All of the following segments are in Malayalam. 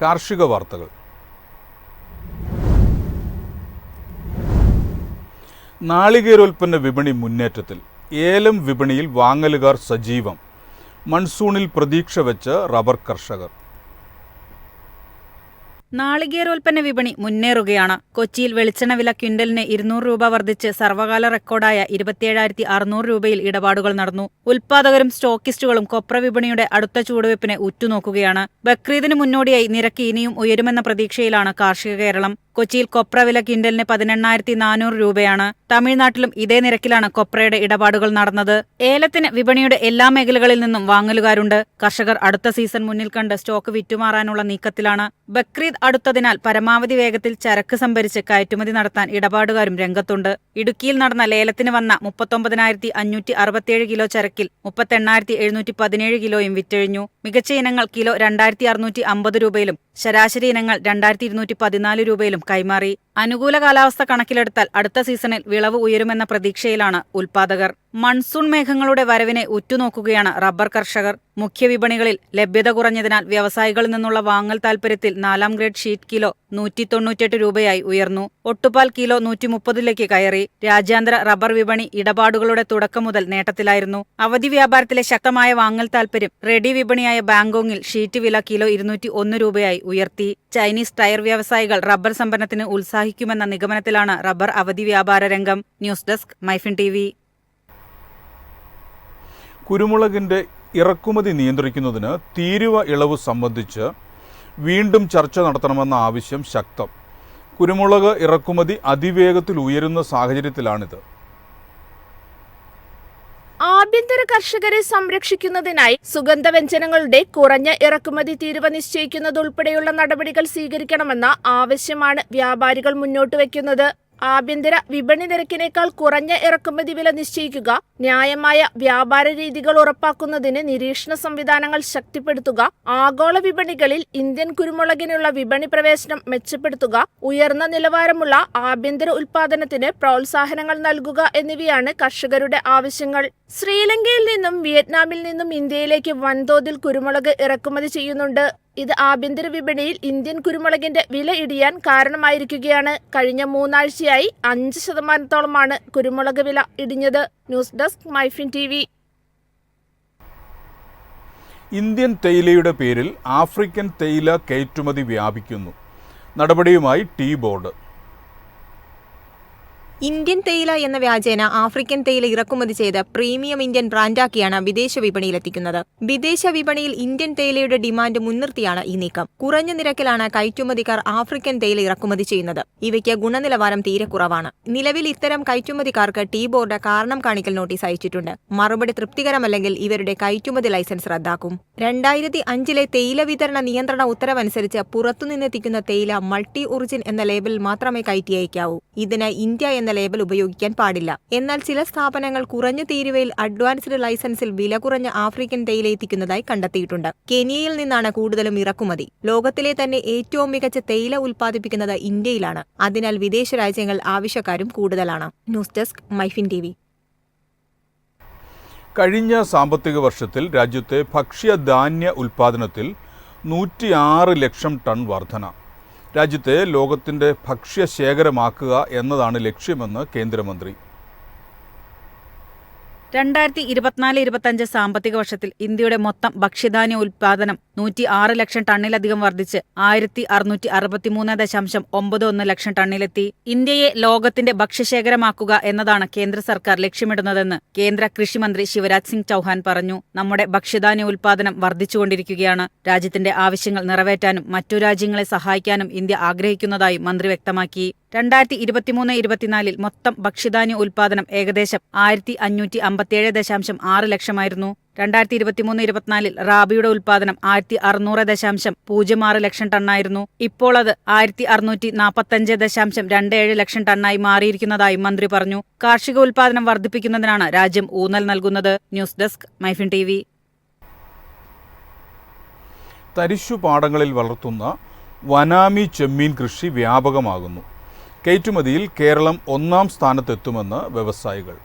കാർഷിക വാർത്തകൾ. നാളികേരോൽപ്പന്ന വിപണി മുന്നേറ്റത്തിൽ. ഏലം വിപണിയിൽ വാങ്ങലുകാർ സജീവം. മൺസൂണിൽ പ്രതീക്ഷ വെച്ച് റബ്ബർ കർഷകർ. നാളികേരോൽപ്പന്ന വിപണി മുന്നേറുകയാണ്. കൊച്ചിയിൽ വെളിച്ചെണ്ണ വില ക്വിന്റലിന് 200 രൂപ വർദ്ധിച്ച് സർവ്വകാല റെക്കോർഡായ 27,600 രൂപയിൽ ഇടപാടുകൾ നടന്നു. ഉൽപ്പാദകരും സ്റ്റോക്കിസ്റ്റുകളും കൊപ്ര വിപണിയുടെ അടുത്ത ചുവടുവയ്പ്പിനെ ഉറ്റുനോക്കുകയാണ്. ബക്രീദിന് മുന്നോടിയായി നിരക്ക് ഇനിയും ഉയരുമെന്ന പ്രതീക്ഷയിലാണ് കാർഷിക കേരളം. കൊച്ചിയിൽ കൊപ്ര വില ക്വിന്റലിന് 18,400 രൂപയാണ്. തമിഴ്നാട്ടിലും ഇതേ നിരക്കിലാണ് കൊപ്രയുടെ ഇടപാടുകൾ നടന്നത്. ഏലത്തിന് വിപണിയുടെ എല്ലാ മേഖലകളിൽ നിന്നും വാങ്ങലുകാരുണ്ട്. കർഷകർ അടുത്ത സീസൺ മുന്നിൽ കണ്ട് സ്റ്റോക്ക് വിറ്റുമാറാനുള്ള നീക്കത്തിലാണ്. ബക്രീദ് അടുത്തതിനാൽ പരമാവധി വേഗത്തിൽ ചരക്ക് സംഭരിച്ച് കയറ്റുമതി നടത്താൻ ഇടപാടുകാരും രംഗത്തുണ്ട്. ഇടുക്കിയിൽ നടന്ന ലേലത്തിന് വന്ന 39,567 കിലോ ചരക്കിൽ 38,717 കിലോയും വിറ്റഴിഞ്ഞു. മികച്ച ഇനങ്ങൾ കിലോ 2,650 രൂപയിലും ശരാശരി ഇനങ്ങൾ 2,214 രൂപയിലും കൈമാറി. അനുകൂല കാലാവസ്ഥ കണക്കിലെടുത്താൽ അടുത്ത സീസണിൽ വിളവ് ഉയരുമെന്ന പ്രതീക്ഷയിലാണ് ഉൽപ്പാദകർ. മൺസൂൺ മേഘങ്ങളുടെ വരവിനെ ഉറ്റുനോക്കുകയാണ് റബ്ബർ കർഷകർ. മുഖ്യ വിപണികളിൽ ലഭ്യത കുറഞ്ഞതിനാൽ വ്യവസായികളിൽ നിന്നുള്ള വാങ്ങൽ താൽപര്യത്തിൽ 4ാം ഗ്രേഡ് ഷീറ്റ് കിലോ 198 രൂപയായി ഉയർന്നു. ഒട്ടുപാൽ കിലോ 130ലേക്ക് കയറി. രാജ്യാന്തര റബ്ബർ വിപണി ഇടപാടുകളുടെ തുടക്കം മുതൽ നേട്ടത്തിലായിരുന്നു. അവധി വ്യാപാരത്തിലെ ശക്തമായ വാങ്ങൽ താൽപര്യം റെഡി വിപണിയായ ബാങ്കോങ്ങിൽ ഷീറ്റ് വില കിലോ 201 രൂപയായി ഉയർത്തി. ചൈനീസ് ടയർ വ്യവസായികൾ റബ്ബർ സംഭരണത്തിന് ഉത്സാഹിക്കുമെന്ന നിഗമനത്തിലാണ് റബ്ബർ അവധി വ്യാപാര രംഗം. News desk MyFin TV. കുരുമുളകിന്റെ ഇറക്കുമതി നിയന്ത്രിക്കുന്നതിന് തീരുവ ഇളവ് സംബന്ധിച്ച് വീണ്ടും ചർച്ച നടത്തണമെന്ന ആവശ്യം ശക്തം. കുരുമുളക് ഇറക്കുമതി അതിവേഗത്തിൽ ഉയരുന്ന സാഹചര്യത്തിലാണിത്. ആഭ്യന്തര കർഷകരെ സംരക്ഷിക്കുന്നതിനായി സുഗന്ധവ്യഞ്ജനങ്ങളുടെ കുറഞ്ഞ ഇറക്കുമതി തീരുവ നിശ്ചയിക്കുന്നതുൾപ്പെടെയുള്ള നടപടികൾ സ്വീകരിക്കണമെന്ന ആവശ്യമാണ് വ്യാപാരികൾ മുന്നോട്ട് വയ്ക്കുന്നത്. ആഭ്യന്തര വിപണി നിരക്കിനേക്കാൾ കുറഞ്ഞ ഇറക്കുമതി വില നിശ്ചയിക്കുക, ന്യായമായ വ്യാപാര രീതികൾ ഉറപ്പാക്കുന്നതിന് നിരീക്ഷണ സംവിധാനങ്ങൾ ശക്തിപ്പെടുത്തുക, ആഗോള വിപണികളിൽ ഇന്ത്യൻ കുരുമുളകിനുള്ള വിപണി പ്രവേശനം മെച്ചപ്പെടുത്തുക, ഉയർന്ന നിലവാരമുള്ള ആഭ്യന്തര ഉൽപാദനത്തിന് പ്രോത്സാഹനങ്ങൾ നൽകുക എന്നിവയാണ് കർഷകരുടെ ആവശ്യങ്ങൾ. ശ്രീലങ്കയിൽ നിന്നും വിയറ്റ്നാമിൽ നിന്നും ഇന്ത്യയിലേക്ക് വൻതോതിൽ കുരുമുളക് ഇറക്കുമതി ചെയ്യുന്നുണ്ട്. ഇത് ആഭ്യന്തര വിപണിയിൽ ഇന്ത്യൻ കുരുമുളകിന്റെ വില ഇടിയാൻ കാരണമായിരിക്കുകയാണ്. കഴിഞ്ഞ 3 ആഴ്ചയായി 5% കുരുമുളക് വില ഇടിഞ്ഞത്. News desk MyFin TV. Indian തേയിലയുടെ പേരിൽ ആഫ്രിക്കൻ തേയില കയറ്റുമതി വ്യാപിക്കുന്നു. നടപടിയുമായി ടീ ബോർഡ്. ഇന്ത്യൻ തേയില എന്ന വ്യാജേന ആഫ്രിക്കൻ തേയില ഇറക്കുമതി ചെയ്ത് പ്രീമിയം ഇന്ത്യൻ ബ്രാൻഡാക്കിയാണ് വിദേശ വിപണിയിലെത്തിക്കുന്നത്. വിദേശ വിപണിയിൽ ഇന്ത്യൻ തേയിലയുടെ ഡിമാൻഡ് മുൻനിർത്തിയാണ് ഈ നീക്കം. കുറഞ്ഞ നിരക്കിലാണ് കയറ്റുമതിക്കാർ ആഫ്രിക്കൻ തേയില ഇറക്കുമതി ചെയ്യുന്നത്. ഇവയ്ക്ക് ഗുണനിലവാരം തീരെ കുറവാണ്. നിലവിൽ ഇത്തരം കയറ്റുമതിക്കാർക്ക് ടീ ബോർഡ് കാരണം കാണിക്കൽ നോട്ടീസ് അയച്ചിട്ടുണ്ട്. മറുപടി തൃപ്തികരമല്ലെങ്കിൽ ഇവരുടെ കയറ്റുമതി ലൈസൻസ് റദ്ദാക്കും. 2005 തേയില വിതരണ നിയന്ത്രണ ഉത്തരവനുസരിച്ച് പുറത്തുനിന്നെത്തിക്കുന്ന തേയില മൾട്ടി ഒറിജിൻ എന്ന ലേബലിൽ മാത്രമേ കയറ്റി അയക്കാവൂ. ഇതിന് ഇന്ത്യ എന്ന ലേബൽ ഉപയോഗിക്കാൻ പാടില്ല. എന്നാൽ ചില സ്ഥാപനങ്ങൾ കുറഞ്ഞ തീരുവയിൽ അഡ്വാൻസ്ഡ് ലൈസൻസിൽ വില കുറഞ്ഞ ആഫ്രിക്കൻ തേയില എത്തിക്കുന്നതായി കണ്ടെത്തിയിട്ടുണ്ട്. കെനിയയിൽ നിന്നാണ് കൂടുതലും ഇറക്കുമതി. ലോകത്തിലെ തന്നെ ഏറ്റവും മികച്ച തേയില ഉൽപ്പാദിപ്പിക്കുന്നത് ഇന്ത്യയിലാണ്. അതിനാൽ വിദേശ രാജ്യങ്ങൾ ആവശ്യക്കാരും കൂടുതലാണ്. News desk MyFin TV. കഴിഞ്ഞ സാമ്പത്തിക വർഷത്തിൽ രാജ്യത്തെ ഭക്ഷ്യധാന്യ ഉൽപ്പാദനത്തിൽ 106 ലക്ഷം ടൺ വർധന. രാജ്യത്തെ ലോകത്തിൻ്റെ ഭക്ഷ്യശേഖരമാക്കുക എന്നതാണ് ലക്ഷ്യമെന്ന് കേന്ദ്രമന്ത്രി. 2024-25 സാമ്പത്തിക വർഷത്തിൽ ഇന്ത്യയുടെ മൊത്തം ഭക്ഷ്യധാന്യ ഉൽപ്പാദനം 106 ലക്ഷം ടണ്ണിലധികം വർദ്ധിച്ച് 1,663.91 ലക്ഷം ടണ്ണിലെത്തി. ഇന്ത്യയെ ലോകത്തിന്റെ ഭക്ഷ്യശേഖരമാക്കുക എന്നതാണ് കേന്ദ്ര സർക്കാർ ലക്ഷ്യമിടുന്നതെന്ന് കേന്ദ്ര കൃഷിമന്ത്രി ശിവരാജ് സിംഗ് ചൌഹാൻ പറഞ്ഞു. നമ്മുടെ ഭക്ഷ്യധാന്യ ഉൽപ്പാദനം വർദ്ധിച്ചുകൊണ്ടിരിക്കുകയാണ്. രാജ്യത്തിന്റെ ആവശ്യങ്ങൾ നിറവേറ്റാനും മറ്റു രാജ്യങ്ങളെ സഹായിക്കാനും ഇന്ത്യ ആഗ്രഹിക്കുന്നതായി മന്ത്രി വ്യക്തമാക്കി. 2023-24 മൊത്തം ഭക്ഷ്യധാന്യ ഉൽപ്പാദനം ഏകദേശം 1,557.6 ലക്ഷമായിരുന്നു. 2023-24 റാബിയുടെ ഉൽപ്പാദനം 1,600.06 ലക്ഷം ടണ്ണായിരുന്നു. ഇപ്പോൾ അത് 1,645.27 ലക്ഷം ടണ്ണായി മാറിയിരിക്കുന്നതായി മന്ത്രി പറഞ്ഞു. കാർഷിക ഉൽപ്പാദനം വർദ്ധിപ്പിക്കുന്നതിനാണ് രാജ്യം ഊന്നൽ നൽകുന്നത്. News desk MyFin TV. തരിശുപാടങ്ങളിൽ വളർത്തുന്ന വനാമി ചെമ്മീൻ കൃഷി വ്യാപകമാകുന്നു. കയറ്റുമതിയിൽ കേരളം 1ാം സ്ഥാനത്തെത്തുമെന്ന് വ്യവസായികൾ.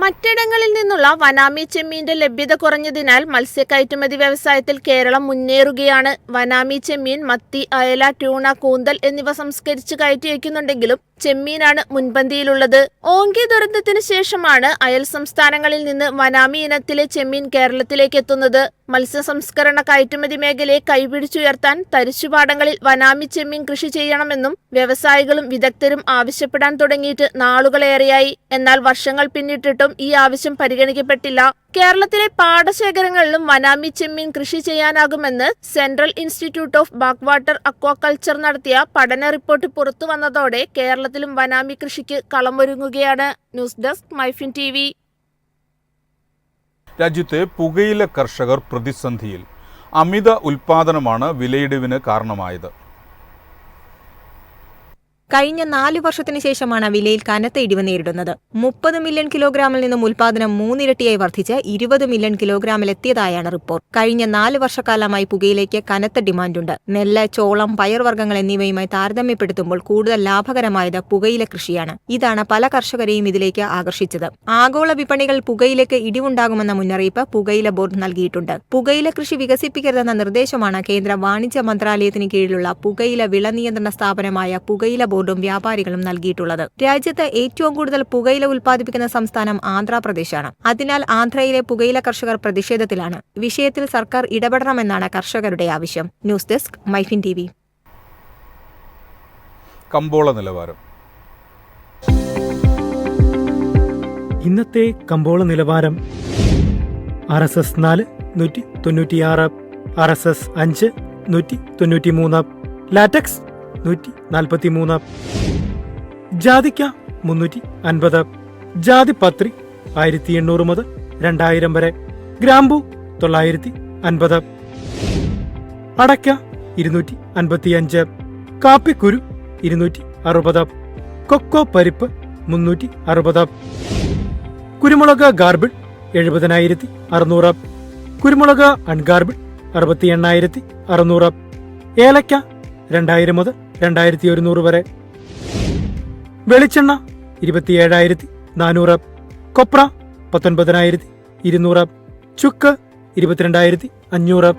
മറ്റിടങ്ങളിൽ നിന്നുള്ള വനാമി ചെമ്മീന്റെ ലഭ്യത കുറഞ്ഞതിനാൽ മത്സ്യക്കയറ്റുമതി വ്യവസായത്തിൽ കേരളം മുന്നേറുകയാണ്. വനാമി ചെമ്മീൻ, മത്തി, അയല, ട്യൂണ, കൂന്തൽ എന്നിവ സംസ്കരിച്ച് കയറ്റി വയ്ക്കുന്നുണ്ടെങ്കിലും ചെമ്മീനാണ് മുൻപന്തിയിലുള്ളത്. ഓങ്കി ദുരന്തത്തിന് ശേഷമാണ് അയൽ സംസ്ഥാനങ്ങളിൽ നിന്ന് വനാമി ഇനത്തിലെ ചെമ്മീൻ കേരളത്തിലേക്ക് എത്തുന്നത്. മത്സ്യ സംസ്കരണ കയറ്റുമതി മേഖലയെ കൈപിടിച്ചുയർത്താൻ തരിശുപാടങ്ങളിൽ വനാമി ചെമ്മീൻ കൃഷി ചെയ്യണമെന്നും വ്യവസായികളും വിദഗ്ധരും ആവശ്യപ്പെടാൻ തുടങ്ങിയിട്ട് നാളുകളേറെയായി. എന്നാൽ വർഷങ്ങൾ പിന്നിട്ടിട്ടും ഈ ആവശ്യം പരിഗണിക്കപ്പെട്ടില്ല. കേരളത്തിലെ പാടശേഖരങ്ങളിലും വനാമി ചെമ്മീൻ കൃഷി ചെയ്യാനാകുമെന്ന് central institute of backwater aquaculture നടത്തിയ പഠന റിപ്പോർട്ട് പുറത്തു വന്നതോടെ കേരളത്തിലും വനാമി കൃഷിക്ക് കളമൊരുങ്ങുകയാണ്. News desk MyFin TV. രാജ്യത്തെ പുകയില കർഷകർ പ്രതിസന്ധിയിൽ. അമിത ഉൽപാദനമാണ് വിലയിടിവിന് കാരണമായത്. കഴിഞ്ഞ 4 വർഷത്തിനു ശേഷമാണ് വിലയിൽ കനത്ത ഇടിവ് നേരിടുന്നത്. 30 മില്യൺ കിലോഗ്രാമിൽ നിന്നും ഉൽപാദനം 3 ഇരട്ടിയായി വർദ്ധിച്ച് 20 മില്യൺ കിലോഗ്രാമിലെത്തിയതായാണ് റിപ്പോർട്ട്. കഴിഞ്ഞ 4 വർഷക്കാലമായി പുകയിലേക്ക് കനത്ത ഡിമാൻഡുണ്ട്. നെല്ല്, ചോളം, പയർവർഗ്ഗങ്ങൾ എന്നിവയുമായി താരതമ്യപ്പെടുത്തുമ്പോൾ കൂടുതൽ ലാഭകരമായത് പുകയില കൃഷിയാണ്. ഇതാണ് പല കർഷകരെയും ഇതിലേക്ക് ആകർഷിച്ചത്. ആഗോള വിപണികൾ പുകയിലേക്ക് ഇടിവുണ്ടാകുമെന്ന മുന്നറിയിപ്പ് പുകയില ബോർഡ് നൽകിയിട്ടുണ്ട്. പുകയില കൃഷി വികസിപ്പിക്കരുതെന്ന നിർദ്ദേശമാണ് കേന്ദ്ര വാണിജ്യ മന്ത്രാലയത്തിന് കീഴിലുള്ള പുകയില വിള നിയന്ത്രണ സ്ഥാപനമായ പുകയില ബോർഡും വ്യാപാരികളും നൽകിയിട്ടുള്ളത്. രാജ്യത്ത് ഏറ്റവും കൂടുതൽ പുകയില ഉൽപ്പാദിപ്പിക്കുന്ന സംസ്ഥാനം ആന്ധ്രാപ്രദേശാണ്. അതിനാൽ ആന്ധ്രയിലെ പുകയില കർഷകർ പ്രതിഷേധത്തിലാണ്. വിഷയത്തിൽ സർക്കാർ ഇടപെടണമെന്നാണ് കർഷകരുടെ ആവശ്യം. News desk MyFin TV. കമ്പോള നിലവാരം. ഇന്നത്തെ കമ്പോള നിലവാരം: RSS 4 196, RSS 5 193, ലാറ്റക്സ് 143, ജാതിക്ക 350, ജാതിപത്രി 1800 മുതൽ 2000 വരെ, ഗ്രാമ്പു 950, അടയ്ക്ക 255, കാപ്പിക്കുരു 260, കൊക്കോ പരിപ്പ് 360, കുരുമുളക് ഗാർബിൾ 70,600, കുരുമുളക് അൺഗാർബിൾ 68,600, ഏലക്ക 2000 മുതൽ 2100 വരെ, വെളിച്ചെണ്ണ 27,400, കൊപ്ര 19,200, ചുക്ക് 22,500.